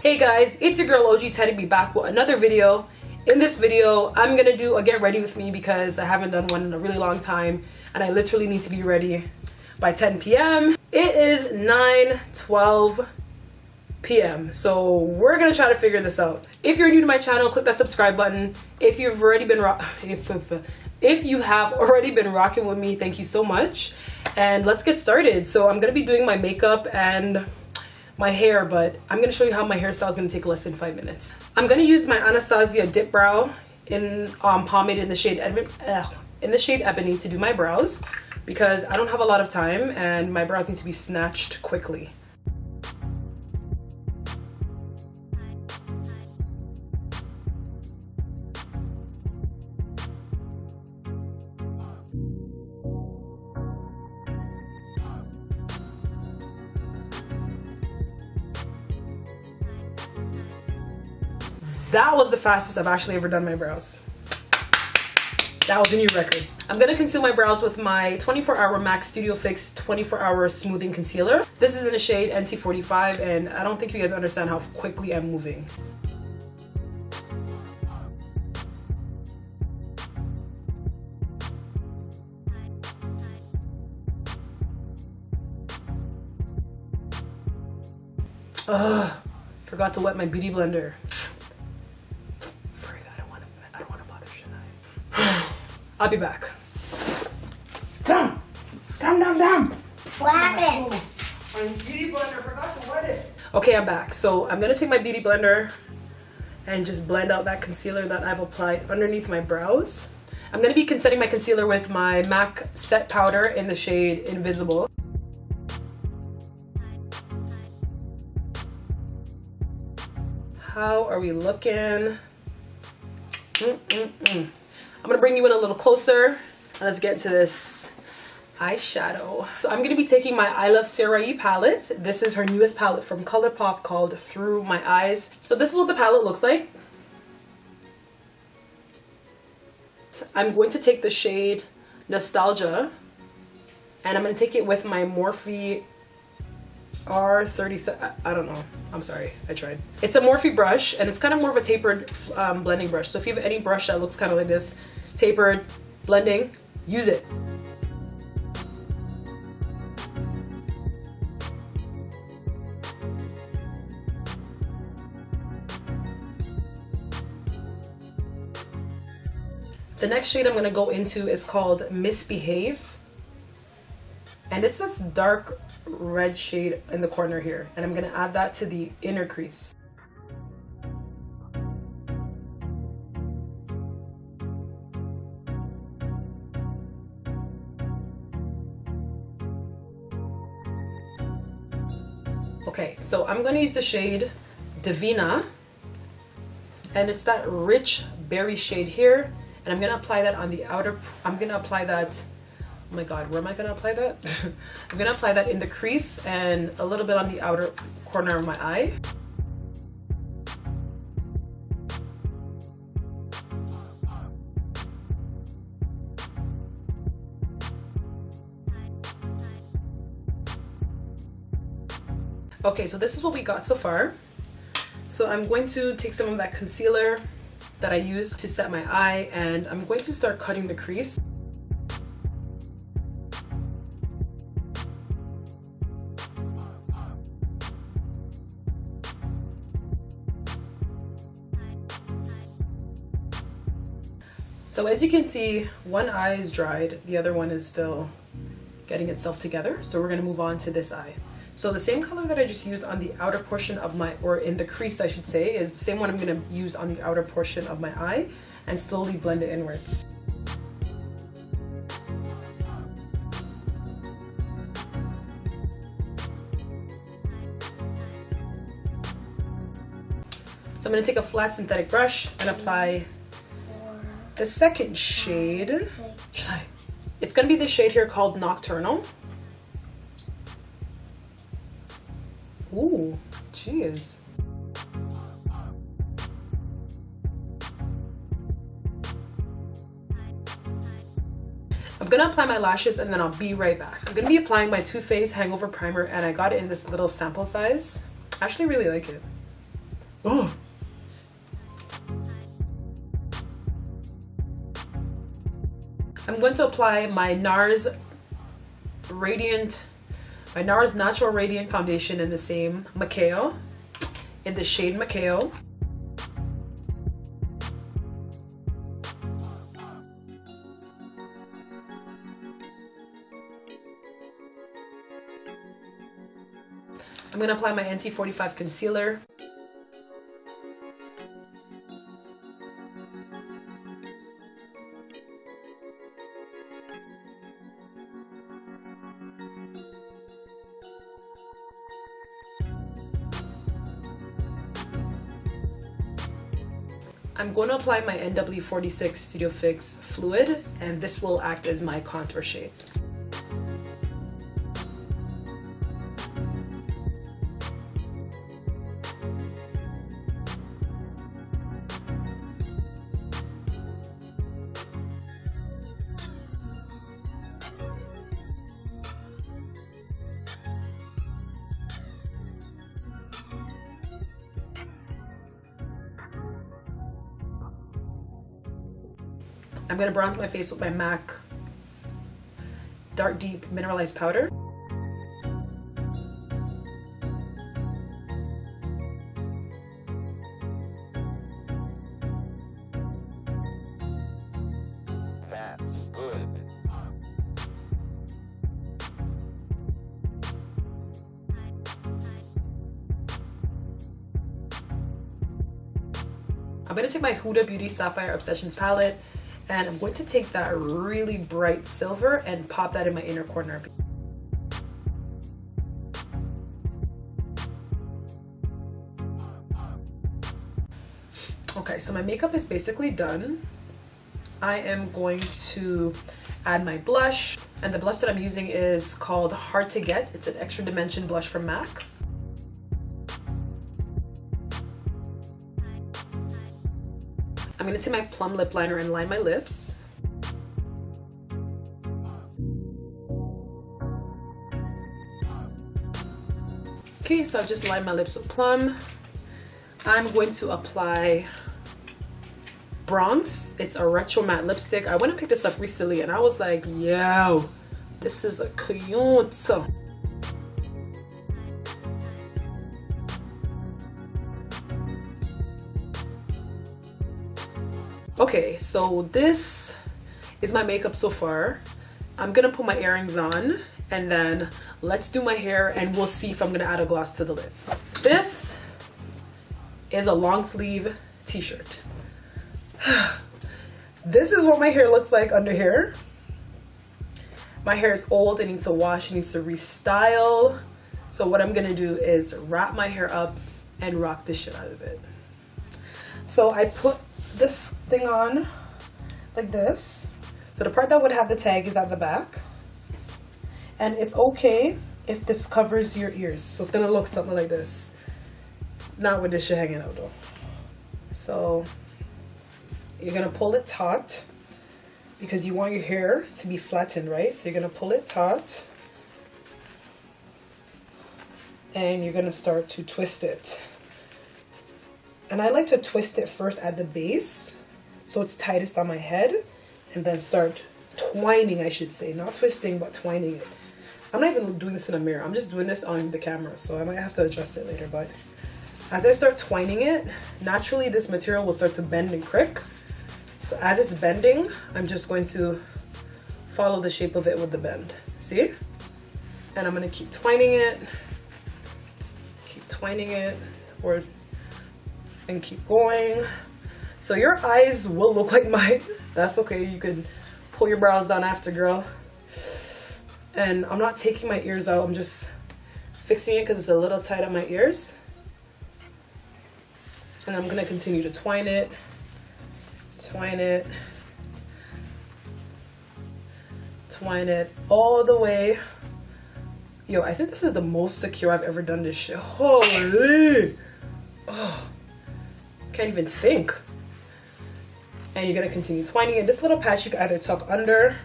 Hey guys, it's your girl OG Teddy B back with another video. In this video, I'm gonna do a get ready with me because I haven't done one in a really long time and I literally need to be ready by 10 p.m. It is 9:12 p.m. so we're gonna try to figure this out. If you're new to my channel, click that subscribe button. If you have already been rocking with me, thank you so much. And let's get started. So I'm gonna be doing my makeup and my hair, but I'm gonna show you how my hairstyle is gonna take less than 5 minutes. I'm gonna use my Anastasia dip brow in pomade in the shade Ebony to do my brows because I don't have a lot of time and my brows need to be snatched quickly. That was the fastest I've actually ever done my brows. That was a new record. I'm gonna conceal my brows with my 24-hour MAC Studio Fix 24-hour smoothing concealer. This is in the shade NC45 and I don't think you guys understand how quickly I'm moving. Forgot to wet my beauty blender. I'll be back. Down! What happened? My beauty blender, forgot to wet it. Okay, I'm back. So I'm gonna take my beauty blender and just blend out that concealer that I've applied underneath my brows. I'm gonna be setting my concealer with my MAC Set Powder in the shade Invisible. How are we looking? I'm gonna bring you in a little closer and let's get into this eyeshadow. So I'm gonna be taking my I Love Sarai palette. This is her newest palette from ColourPop called Through My Eyes. So this is what the palette looks like. I'm going to take the shade Nostalgia and I'm gonna take it with my Morphe R37, I don't know, I'm sorry, I tried. It's a Morphe brush and it's kind of more of a tapered blending brush. So if you have any brush that looks kind of like this, tapered, blending, use it. The next shade I'm going to go into is called Misbehave. And it's this dark red shade in the corner here. And I'm going to add that to the inner crease. Okay, so I'm going to use the shade Divina. And it's that rich berry shade here. And I'm going to apply that on the outer, I'm going to apply that, oh my god, where am I going to apply that? I'm going to apply that in the crease and a little bit on the outer corner of my eye. Okay, so this is what we got so far. So I'm going to take some of that concealer that I used to set my eye and I'm going to start cutting the crease. So as you can see, one eye is dried, the other one is still getting itself together. So we're going to move on to this eye. So the same color that I just used on the outer portion of my, or in the crease I should say, is the same one I'm going to use on the outer portion of my eye and slowly blend it inwards. So I'm going to take a flat synthetic brush and apply the second shade. It's going to be the shade here called Nocturnal. Ooh, cheers. I'm gonna apply my lashes and then I'll be right back. I'm gonna be applying my Too Faced Hangover Primer and I got it in this little sample size. I actually really like it. Oh. I'm going to apply my NARS Natural Radiant Foundation in the same Macao, in the shade Macao. I'm going to apply my NC45 concealer. I'm going to apply my NW46 Studio Fix fluid, and this will act as my contour shade. I'm going to bronze my face with my MAC Dark Deep Mineralized Powder. That's good. I'm going to take my Huda Beauty Sapphire Obsessions palette, and I'm going to take that really bright silver and pop that in my inner corner. Okay, so my makeup is basically done. I am going to add my blush, and the blush that I'm using is called Hard to Get. It's an extra dimension blush from MAC. I'm going to take my plum lip liner and line my lips. Okay, so I've just lined my lips with plum. I'm going to apply Bronx. It's a retro matte lipstick. I went and picked this up recently and I was like, yo, this is a cute. Okay, so this is my makeup so far. I'm gonna put my earrings on and then let's do my hair and we'll see if I'm gonna add a gloss to the lid. This is a long sleeve t-shirt. This is what my hair looks like under here. My hair is old, it needs to wash, it needs to restyle. So what I'm gonna do is wrap my hair up and rock the shit out of it. So I put this thing on like this. So the part that would have the tag is at the back. And it's okay if this covers your ears. So it's gonna look something like this. Not with this shit hanging out though. So you're gonna pull it taut because you want your hair to be flattened, right? So you're gonna pull it taut and you're gonna start to twist it. And I like to twist it first at the base so it's tightest on my head, and then start twining, I should say. Not twisting, but twining it. I'm not even doing this in a mirror. I'm just doing this on the camera, so I might have to adjust it later. But as I start twining it, naturally this material will start to bend and crick. So as it's bending, I'm just going to follow the shape of it with the bend. See? And I'm going to keep twining it, and keep going. So your eyes will look like mine. That's okay. You could pull your brows down after, girl. And I'm not taking my ears out. I'm just fixing it because it's a little tight on my ears. And I'm going to continue to twine it, twine it all the way. Yo, I think this is the most secure I've ever done this shit. Holy! Oh. Can't even think. And you're gonna continue twining it. This little patch you can either tuck under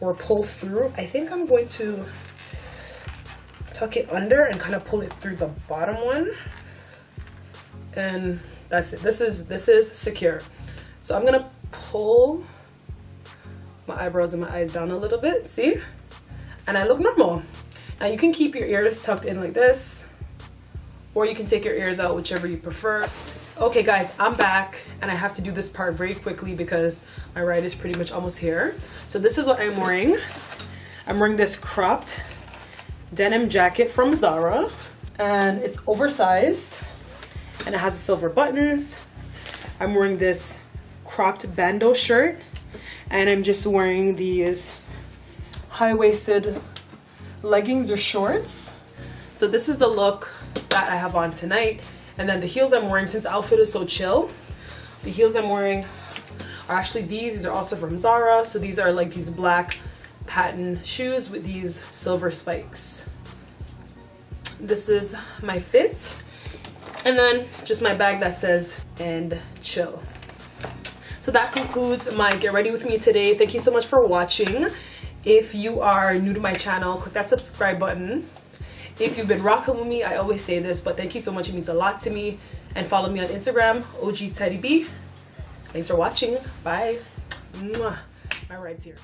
or pull through. I think I'm going to tuck it under and kind of pull it through the bottom one. and that's it. This is secure. So I'm gonna pull my eyebrows and my eyes down a little bit, see? And I look normal. Now you can keep your ears tucked in like this, or you can take your ears out, whichever you prefer. Okay guys, I'm back, and I have to do this part very quickly because my ride is pretty much almost here. So this is what I'm wearing. I'm wearing this cropped denim jacket from Zara, and it's oversized and it has silver buttons. I'm wearing this cropped bandeau shirt, and I'm just wearing these high-waisted leggings or shorts. So this is the look that I have on tonight. And then the heels I'm wearing, since the outfit is so chill, the heels I'm wearing are actually these are also from Zara. So these are like these black patent shoes with these silver spikes. This is my fit, and then just my bag that says "and chill." So that concludes my get ready with me today. Thank you so much for watching. If you are new to my channel, click that subscribe button. If you've been rocking with me, I always say this, but thank you so much. It means a lot to me. And follow me on Instagram, OG Teddy B. Thanks for watching. Bye. Mwah. My ride's here.